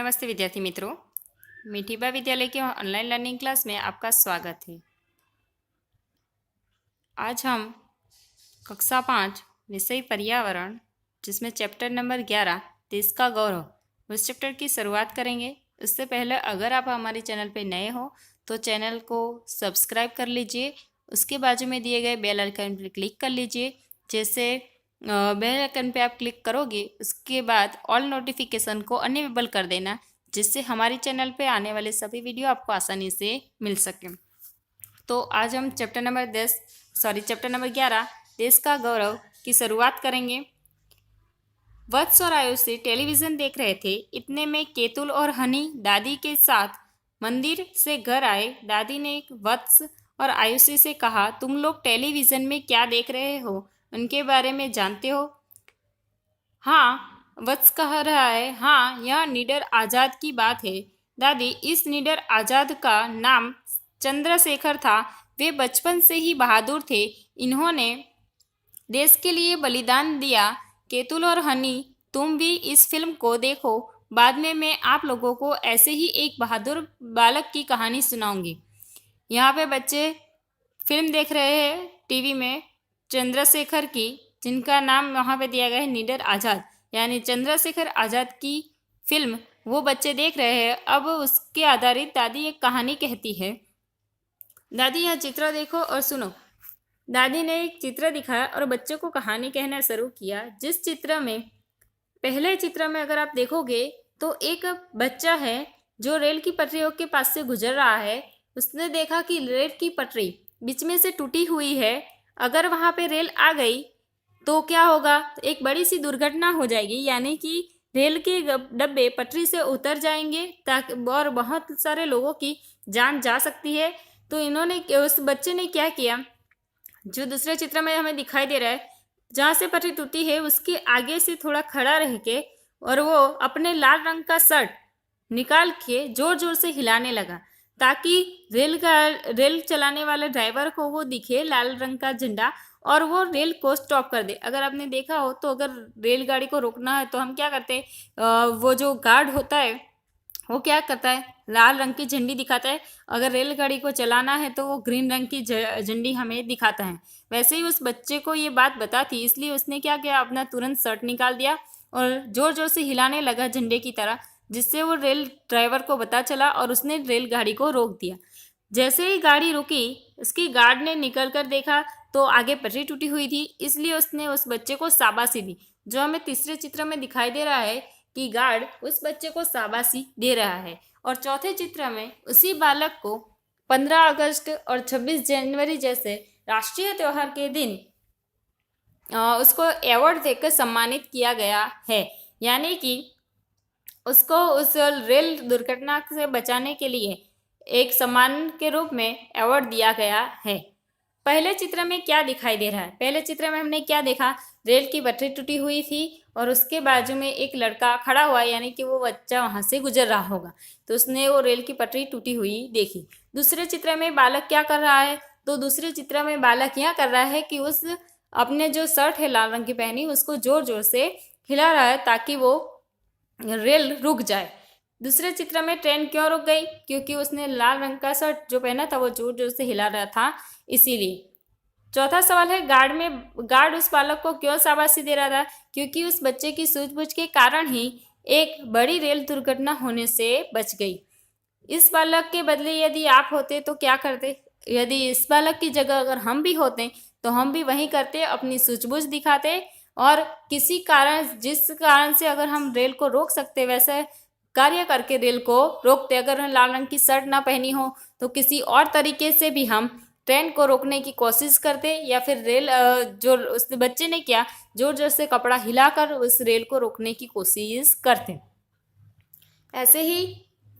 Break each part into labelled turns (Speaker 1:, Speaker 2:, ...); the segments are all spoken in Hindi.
Speaker 1: नमस्ते विद्यार्थी मित्रों, मिठीबा विद्यालय के ऑनलाइन लर्निंग क्लास में आपका स्वागत है। आज हम कक्षा 5 विषय पर्यावरण जिसमें चैप्टर नंबर 11 देश का गौरव उस चैप्टर की शुरुआत करेंगे। उससे पहले अगर आप हमारे चैनल पर नए हो तो चैनल को सब्सक्राइब कर लीजिए। उसके बाजू में दिए गए बेल आइकन पर क्लिक कर लीजिए। जैसे बेल आइकन पे आप क्लिक करोगे उसके बाद ऑल नोटिफिकेशन को अनेबल कर देना, जिससे हमारे चैनल पे आने वाले सभी वीडियो आपको आसानी से मिल सके। तो आज हम चैप्टर नंबर 11 देश का गौरव की शुरुआत करेंगे। वत्स और आयुषी टेलीविज़न देख रहे थे। इतने में केतुल और हनी दादी के साथ मंदिर से घर आए। दादी ने वत्स और आयुषी से कहा, तुम लोग टेलीविज़न में क्या देख रहे हो, उनके बारे में जानते हो? हाँ, वत्स कह रहा है, हाँ, यह निडर आज़ाद की बात है। दादी, इस निडर आज़ाद का नाम चंद्रशेखर था। वे बचपन से ही बहादुर थे। इन्होंने देश के लिए बलिदान दिया। केतुल और हनी, तुम भी इस फिल्म को देखो। बाद में मैं आप लोगों को ऐसे ही एक बहादुर बालक की कहानी सुनाऊंगी। यहाँ पे बच्चे फिल्म देख रहे हैं टीवी में चंद्रशेखर की, जिनका नाम वहाँ पे दिया गया है निडर आज़ाद, यानी चंद्रशेखर आज़ाद की फिल्म वो बच्चे देख रहे हैं। अब उसके आधारित दादी एक कहानी कहती है। दादी, यह चित्र देखो और सुनो। दादी ने एक चित्र दिखाया और बच्चों को कहानी कहना शुरू किया। जिस चित्र में पहले चित्र में अगर आप देखोगे तो एक बच्चा है जो रेल की पटरियों के पास से गुजर रहा है। उसने देखा कि रेल की पटरी बीच में से टूटी हुई है। अगर वहाँ पे रेल आ गई तो क्या होगा, एक बड़ी सी दुर्घटना हो जाएगी, यानी कि रेल के डब्बे पटरी से उतर जाएंगे ताकि और बहुत सारे लोगों की जान जा सकती है। तो इन्होंने उस बच्चे ने क्या किया, जो दूसरे चित्र में हमें दिखाई दे रहा है, जहाँ से पटरी टूटी है उसके आगे से थोड़ा खड़ा रह के और वो अपने लाल रंग का शर्ट निकाल के जोर जोर से हिलाने लगा, ताकि रेल चलाने वाले ड्राइवर को वो दिखे लाल रंग का झंडा और वो रेल को स्टॉप कर दे। अगर आपने देखा हो तो अगर रेलगाड़ी को रोकना है तो हम क्या करते हैं, वो जो गार्ड होता है वो क्या करता है, लाल रंग की झंडी दिखाता है। अगर रेलगाड़ी को चलाना है तो वो ग्रीन रंग की झंडी हमें दिखाता है। वैसे ही उस बच्चे को ये बात बता थी, इसलिए उसने क्या किया, अपना तुरंत शर्ट निकाल दिया और जोर जोर से हिलाने लगा झंडे की तरह, जिससे वो रेल ड्राइवर को पता चला और उसने रेलगाड़ी को रोक दिया। जैसे ही गाड़ी रुकी, उसकी गार्ड ने निकल कर देखा तो आगे पटरी टूटी हुई थी, इसलिए उसने उस बच्चे को शाबाशी दी। जो हमें तीसरे चित्र में दिखाई दे रहा है कि गार्ड उस बच्चे को शाबाशी दे रहा है। और चौथे चित्र में उसी बालक को 15 अगस्त और 26 जनवरी जैसे राष्ट्रीय त्योहार के दिन उसको अवार्ड देकर सम्मानित किया गया है, यानी कि उसको उस रेल दुर्घटना से बचाने के लिए एक सम्मान के रूप में अवार्ड दिया गया है। पहले चित्र में क्या दिखाई दे रहा है, पहले चित्र में हमने क्या देखा, रेल की पटरी टूटी हुई थी और उसके बाजू में एक लड़का खड़ा हुआ, यानी कि वो बच्चा वहाँ से गुजर रहा होगा, तो उसने वो रेल की पटरी टूटी हुई देखी। दूसरे चित्र में बालक क्या कर रहा है, तो दूसरे चित्र में बालक यह कर रहा है कि उस अपने जो शर्ट है लाल रंग की पहनी उसको जोर जोर से हिला रहा है ताकि वो रेल रुक जाए। दूसरे चित्र में ट्रेन क्यों रुक गई, क्योंकि उसने लाल रंग का शर्ट जो पहना था वो जोर जोर से हिला रहा था, इसीलिए। चौथा सवाल है, गार्ड उस बालक को क्यों शाबाशी दे रहा था, क्योंकि उस बच्चे की सूझबूझ के कारण ही एक बड़ी रेल दुर्घटना होने से बच गई। इस बालक के बदले यदि आप होते तो क्या करते, यदि इस बालक की जगह अगर हम भी होते तो हम भी वही करते, अपनी सूझबूझ दिखाते और किसी कारण, जिस कारण से अगर हम रेल को रोक सकते वैसे कार्य करके रेल को रोकते। अगर लाल रंग की शर्ट ना पहनी हो तो किसी और तरीके से भी हम ट्रेन को रोकने की कोशिश करते, या फिर रेल जो उस बच्चे ने किया, जोर जोर से कपड़ा हिलाकर उस रेल को रोकने की कोशिश करते। ऐसे ही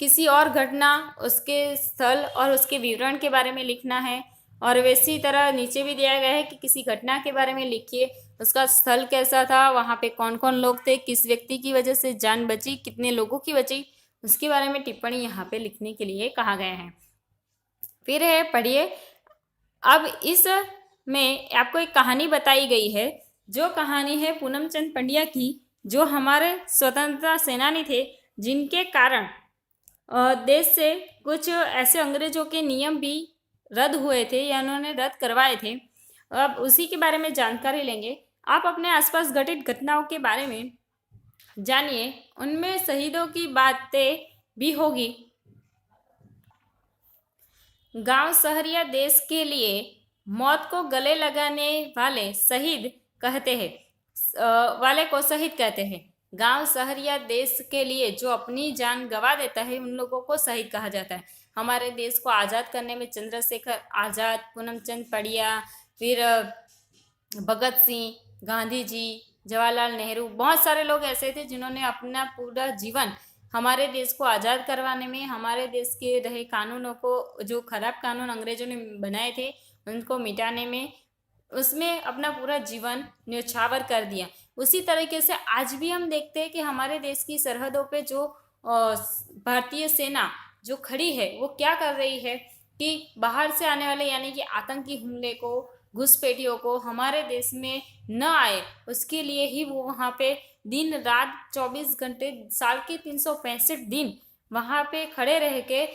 Speaker 1: किसी और घटना, उसके स्थल और उसके विवरण के बारे में लिखना है। और वैसी तरह नीचे भी दिया गया है कि किसी घटना के बारे में लिखिए, उसका स्थल कैसा था, वहाँ पे कौन कौन लोग थे, किस व्यक्ति की वजह से जान बची, कितने लोगों की बची, उसके बारे में टिप्पणी यहाँ पे लिखने के लिए कहा गया है। फिर है, पढ़िए। अब इस में आपको एक कहानी बताई गई है, जो कहानी है पूनम चंद पंड्या की, जो हमारे स्वतंत्रता सेनानी थे जिनके कारण देश से कुछ ऐसे अंग्रेजों के नियम भी रद्द हुए थे या उन्होंने रद्द करवाए थे। अब उसी के बारे में जानकारी लेंगे। आप अपने आसपास घटित घटनाओं के बारे में जानिए, उनमें शहीदों की बातें भी होगी। गांव शहर या देश के लिए मौत को गले लगाने वाले शहीद कहते हैं, वाले को शहीद कहते हैं। गांव शहर या देश के लिए जो अपनी जान गंवा देता है उन लोगों को शहीद कहा जाता है। हमारे देश को आज़ाद करने में चंद्रशेखर आज़ाद, पूनमचंद पड़िया, फिर भगत सिंह, गांधी जी, जवाहरलाल नेहरू, बहुत सारे लोग ऐसे थे जिन्होंने अपना पूरा जीवन हमारे देश को आज़ाद करवाने में, हमारे देश के रहे कानूनों को, जो खराब कानून अंग्रेजों ने बनाए थे उनको मिटाने में, उसमें अपना पूरा जीवन न्यौछावर कर दिया। उसी तरीके से आज भी हम देखते हैं कि हमारे देश की सरहदों पे जो भारतीय सेना जो खड़ी है वो क्या कर रही है कि बाहर से आने वाले यानी कि आतंकी हमले को, घुसपैठियों को हमारे देश में न आए उसके लिए ही वो वहाँ पे दिन रात 24 घंटे साल के 365 दिन वहाँ पे खड़े रह के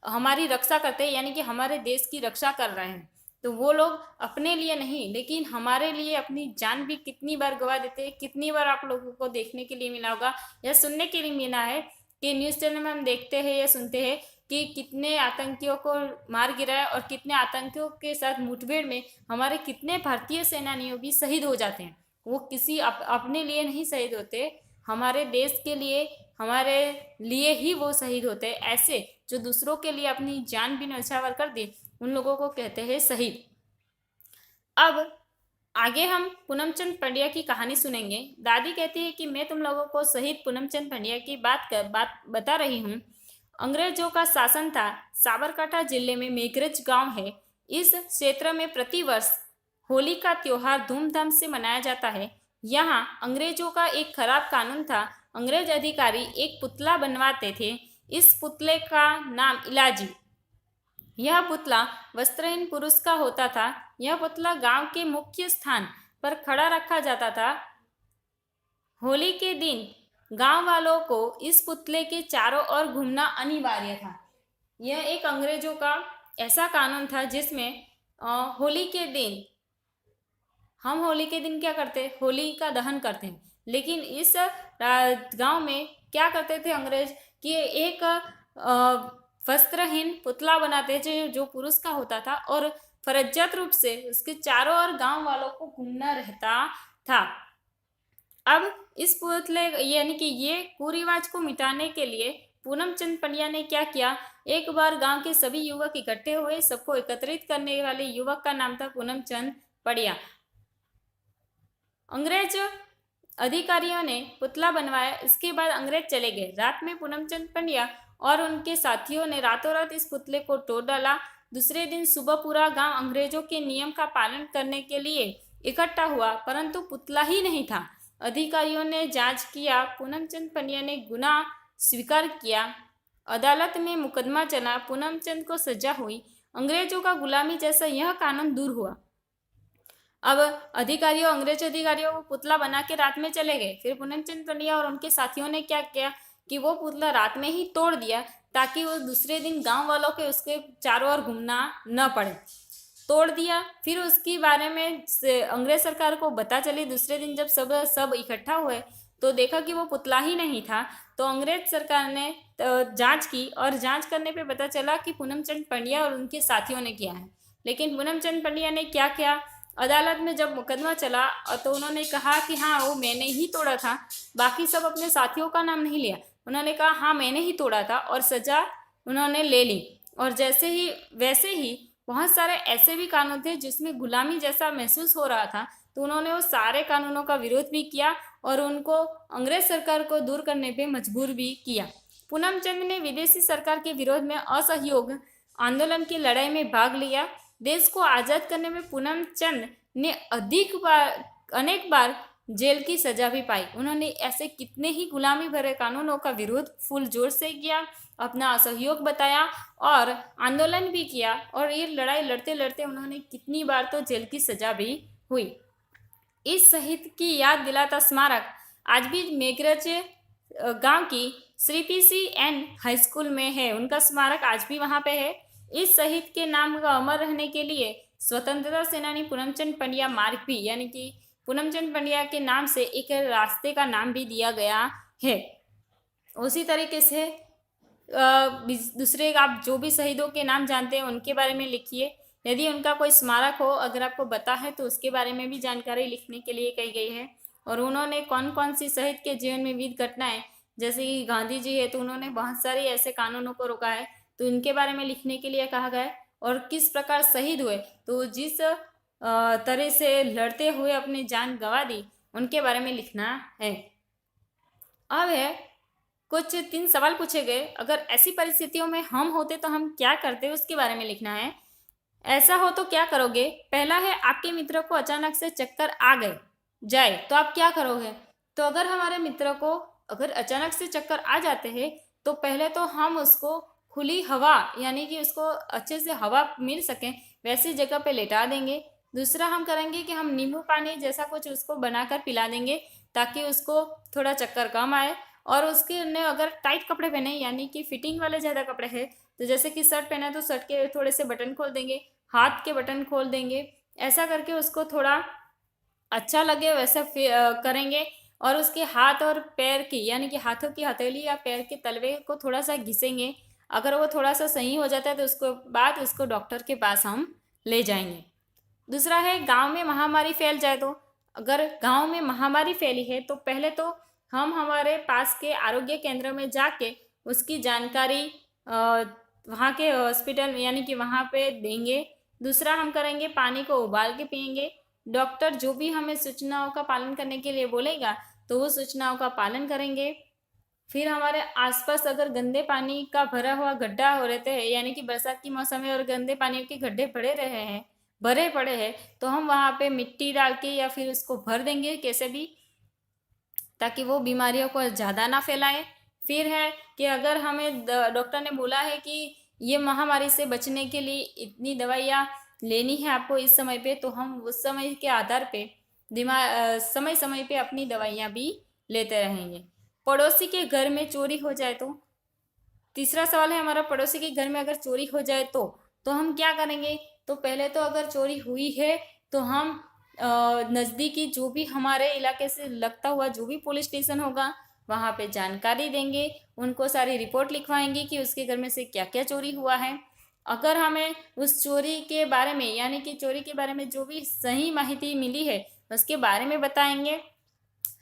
Speaker 1: हमारी रक्षा करते हैं, यानी कि हमारे देश की रक्षा कर रहे हैं। तो वो लोग अपने लिए नहीं लेकिन हमारे लिए अपनी जान भी कितनी बार गंवा देते हैं। कितनी बार आप लोगों को देखने के लिए मिला होगा या सुनने के लिए मिला है कि न्यूज़ चैनल में हम देखते हैं या सुनते हैं कि कितने आतंकियों को मार गिराया और कितने आतंकियों के साथ मुठभेड़ में हमारे कितने भारतीय सेनानियों भी शहीद हो जाते हैं। वो किसी अपने लिए नहीं शहीद होते, हमारे देश के लिए, हमारे लिए ही वो शहीद होते हैं। ऐसे जो दूसरों के लिए अपनी जान भी न्यौछावर कर दे उन लोगों को कहते हैं शहीद। अब आगे हम पूनमचंद पंड्या की कहानी सुनेंगे। दादी कहती है कि मैं तुम लोगों को शहीद पूनमचंद पंड्या की बात बता रही हूँ। अंग्रेजों का शासन था। साबरकांठा जिले में मेघरज गांव है। इस क्षेत्र में प्रतिवर्ष होली का त्योहार धूमधाम से मनाया जाता है। यहाँ अंग्रेजों का एक खराब कानून था। अंग्रेज अधिकारी एक पुतला बनवाते थे। इस पुतले का नाम इलाजी। यह पुतला वस्त्रहीन पुरुष का होता था। यह पुतला गांव के मुख्य स्थान पर खड़ा रखा जाता था। होली के दिन गांव वालों को इस पुतले के चारों ओर घूमना अनिवार्य था। यह एक अंग्रेजों का ऐसा कानून था जिसमें होली के दिन हम होली के दिन क्या करते हैं, होली का दहन करते हैं। लेकिन इस गांव में क्या करते थे अंग्रेज कि एक वस्त्रहीन पुतला बनाते थे जो पुरुष का होता था और फरजियात रूप से उसके चारों ओर गांव वालों को घूमना रहता था। अब इस पुतले यानी कि ये कुरिवाज को मिटाने के लिए पूनमचंद पंड्या ने क्या किया, एक बार गांव के सभी युवक इकट्ठे हुए। सबको एकत्रित करने वाले युवक का नाम था पूनमचंद पंड्या। अंग्रेज अधिकारियों ने पुतला बनवाया। इसके बाद अंग्रेज चले गए। रात में पूनमचंद पंड्या और उनके साथियों ने रातों रात इस पुतले को तोड़ डाला। दूसरे दिन सुबह पूरा गांव अंग्रेजों के नियम का पालन करने के लिए इकट्ठा हुआ, परंतु पुतला ही नहीं था। अधिकारियों ने जांच किया। पूनमचंद पंड्या ने गुनाह स्वीकार किया। अदालत में मुकदमा चला। पूनमचंद को सजा हुई। अंग्रेजों का गुलामी जैसा यह कानून दूर हुआ। अब अंग्रेज अधिकारियों को पुतला बना के रात में चले गए। फिर पूनमचंद पंड्या और उनके साथियों ने क्या किया कि वो पुतला रात में ही तोड़ दिया ताकि वो दूसरे दिन गांव वालों के उसके चारों ओर घूमना न पड़े। तोड़ दिया। फिर उसके बारे में अंग्रेज सरकार को पता चली। दूसरे दिन जब सब इकट्ठा हुए तो देखा कि वो पुतला ही नहीं था। तो अंग्रेज सरकार ने जांच की और जांच करने पे पता चला कि पूनमचंद पंड्या और उनके साथियों ने किया है। लेकिन पूनमचंद पंड्या ने क्या किया, अदालत में जब मुकदमा चला तो उन्होंने कहा कि हाँ वो मैंने ही तोड़ा था। बाकी सब अपने साथियों का नाम नहीं लिया। उन्होंने कहा हाँ मैंने ही तोड़ा था और सजा उन्होंने ले ली। और वैसे ही बहुत सारे ऐसे भी कानून थे जिसमें गुलामी जैसा महसूस हो रहा था, तो उन्होंने वो सारे कानूनों का विरोध भी किया और उनको अंग्रेज सरकार को दूर करने पे मजबूर भी किया। पूनमचंद ने विदेशी सरकार के विरोध में असहयोग आंदोलन की लड़ाई में भाग लिया। देश को आज़ाद करने में पूनमचंद ने अनेक बार जेल की सजा भी पाई। उन्होंने ऐसे कितने ही गुलामी भरे कानूनों का विरोध फुल जोर से किया, अपना असहयोग बताया और आंदोलन भी किया। और ये लड़ाई लड़ते लड़ते उन्होंने कितनी बार तो जेल की सजा भी हुई। इस शहीद की याद दिलाता स्मारक आज भी मेघरज गांव की Shri PC N high school में है। उनका स्मारक आज भी वहाँ पे है। इस शहीद के नाम का अमर रहने के लिए स्वतंत्रता सेनानी पूनमचंद पंड्या मार्ग भी, यानी कि पूनमचंद पंड्या के नाम से एक रास्ते का नाम भी दिया गया है। उसी तरीके से दूसरे आप जो भी शहीदों के नाम जानते हैं उनके बारे में लिखिए। यदि उनका कोई स्मारक हो अगर आपको पता है तो उसके बारे में भी जानकारी लिखने के लिए कही गई है। और उन्होंने कौन कौन सी शहीद के जीवन में विविध घटनाएं, जैसे कि गांधी जी है तो उन्होंने बहुत सारे ऐसे कानूनों को रोका है तो उनके बारे में लिखने के लिए कहा गया है। और किस प्रकार शहीद हुए तो जिस तरह से लड़ते हुए अपनी जान गंवा दी उनके बारे में लिखना है। अब है कुछ 3 सवाल पूछे गए। अगर ऐसी परिस्थितियों में हम होते तो हम क्या करते उसके बारे में लिखना है। ऐसा हो तो क्या करोगे। पहला है आपके मित्र को अचानक से चक्कर आ गए जाए तो आप क्या करोगे। तो अगर हमारे मित्र को अगर अचानक से चक्कर आ जाते हैं तो पहले तो हम उसको खुली हवा, यानी कि उसको अच्छे से हवा मिल सके वैसी जगह पे लेटा देंगे। दूसरा हम करेंगे कि हम नींबू पानी जैसा कुछ उसको बनाकर पिला देंगे ताकि उसको थोड़ा चक्कर कम आए। और उसके ने अगर टाइट कपड़े पहने, यानी कि फिटिंग वाले ज़्यादा कपड़े हैं तो जैसे कि शर्ट पहना है तो शर्ट के थोड़े से बटन खोल देंगे, हाथ के बटन खोल देंगे। ऐसा करके उसको थोड़ा अच्छा लगे वैसा करेंगे। और उसके हाथ और पैर की, यानी कि हाथों की हथेली या पैर के तलवे को थोड़ा सा घिसेंगे। अगर वो थोड़ा सा सही हो जाता है तो उसको बाद उसको डॉक्टर के पास हम ले जाएंगे। दूसरा है गांव में महामारी फैल जाए तो। अगर गांव में महामारी फैली है तो पहले तो हम हमारे पास के आरोग्य केंद्र में जाके उसकी जानकारी वहाँ के हॉस्पिटल यानी कि वहाँ पे देंगे। दूसरा हम करेंगे पानी को उबाल के पियेंगे। डॉक्टर जो भी हमें सूचनाओं का पालन करने के लिए बोलेगा तो वो सूचनाओं का पालन करेंगे। फिर हमारे आसपास अगर गंदे पानी का भरा हुआ गड्ढा हो रहते हैं, यानी कि बरसात की मौसम में और गंदे पानी के गड्ढे भरे पड़े हैं तो हम वहाँ पे मिट्टी डाल के या फिर उसको भर देंगे कैसे भी, ताकि वो बीमारियों को ज़्यादा ना फैलाए। फिर है कि अगर हमें डॉक्टर ने बोला है कि ये महामारी से बचने के लिए इतनी दवाइयाँ लेनी है आपको इस समय पे, तो हम उस समय के आधार पे समय समय पे अपनी दवाइयाँ भी लेते रहेंगे। पड़ोसी के घर में चोरी हो जाए तो। तीसरा सवाल है हमारा, पड़ोसी के घर में अगर चोरी हो जाए तो हम क्या करेंगे। तो पहले तो अगर चोरी हुई है तो हम नज़दीकी जो भी हमारे इलाके से लगता हुआ जो भी पुलिस स्टेशन होगा वहाँ पे जानकारी देंगे, उनको सारी रिपोर्ट लिखवाएंगे कि उसके घर में से क्या क्या चोरी हुआ है। अगर हमें उस चोरी के बारे में, यानी कि चोरी के बारे में जो भी सही माहिती मिली है उसके बारे में बताएंगे।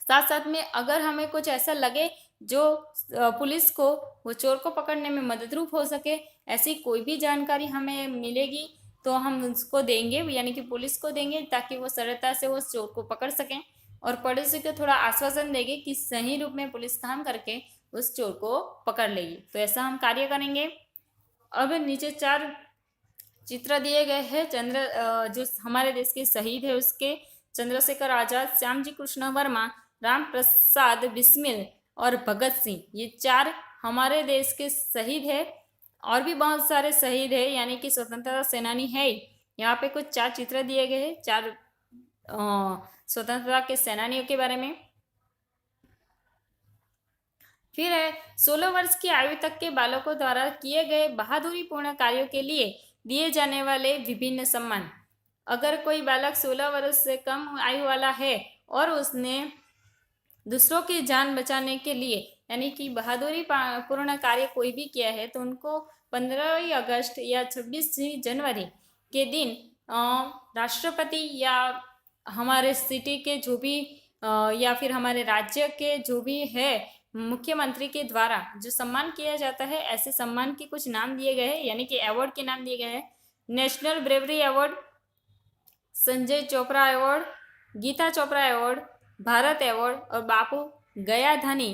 Speaker 1: साथ साथ में अगर हमें कुछ ऐसा लगे जो पुलिस को वो चोर को पकड़ने में मददरूप हो सके, ऐसी कोई भी जानकारी हमें मिलेगी तो हम उसको देंगे, यानी कि पुलिस को देंगे ताकि वो सरलता से उस चोर को पकड़ सकें। और पड़ोसी को थोड़ा आश्वासन देंगे कि सही रूप में पुलिस काम करके उस चोर को पकड़ लेगी। तो ऐसा हम कार्य करेंगे। अब नीचे 4 चित्र दिए गए हैं जो हमारे देश के शहीद है उसके। चंद्रशेखर आजाद, श्यामजी कृष्ण वर्मा, राम प्रसाद बिस्मिल और भगत सिंह, ये 4 हमारे देश के शहीद है। और भी बहुत सारे शहीद है, यानी कि स्वतंत्रता सेनानी है। यहाँ पे कुछ 4 चित्र दिए गए हैं 4 स्वतंत्रता के सेनानियों के बारे में। फिर है 16 वर्ष की आयु तक के बालकों द्वारा किए गए बहादुरीपूर्ण कार्यों के लिए दिए जाने वाले विभिन्न सम्मान। अगर कोई बालक 16 वर्ष से कम आयु वाला है और उसने दूसरों की जान बचाने के लिए यानी कि बहादुरी पूर्ण कार्य कोई भी किया है तो उनको 15 अगस्त या 26 जनवरी के दिन राष्ट्रपति या हमारे सिटी के जो भी या फिर हमारे राज्य के जो भी है मुख्यमंत्री के द्वारा जो सम्मान किया जाता है, ऐसे सम्मान के कुछ नाम दिए गए हैं, यानी कि अवार्ड के नाम दिए गए हैं। National bravery award, Sanjay Chopra award, Geeta Chopra award, Bharat award और बापू गयाधानी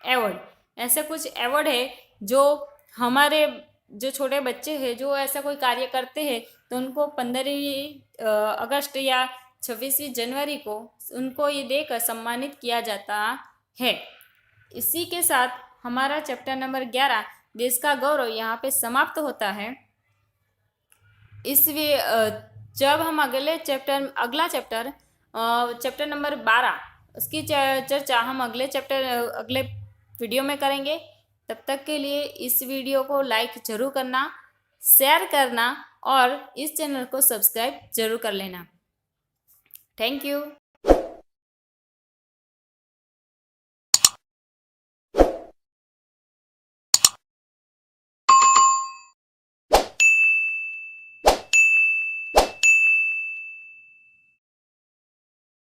Speaker 1: अवार्ड। ऐसे कुछ अवार्ड है जो हमारे जो छोटे बच्चे हैं जो ऐसा कोई कार्य करते हैं तो उनको 15 अगस्त या 26 जनवरी को उनको ये देकर सम्मानित किया जाता है। इसी के साथ हमारा चैप्टर नंबर 11 देश का गौरव यहाँ पे समाप्त होता है। इसलिए जब हम अगला चैप्टर नंबर 12 उसकी चर्चा हम अगले वीडियो में करेंगे। तब तक के लिए इस वीडियो को लाइक ज़रूर करना, शेयर करना और इस चैनल को सब्सक्राइब ज़रूर कर लेना। Thank you.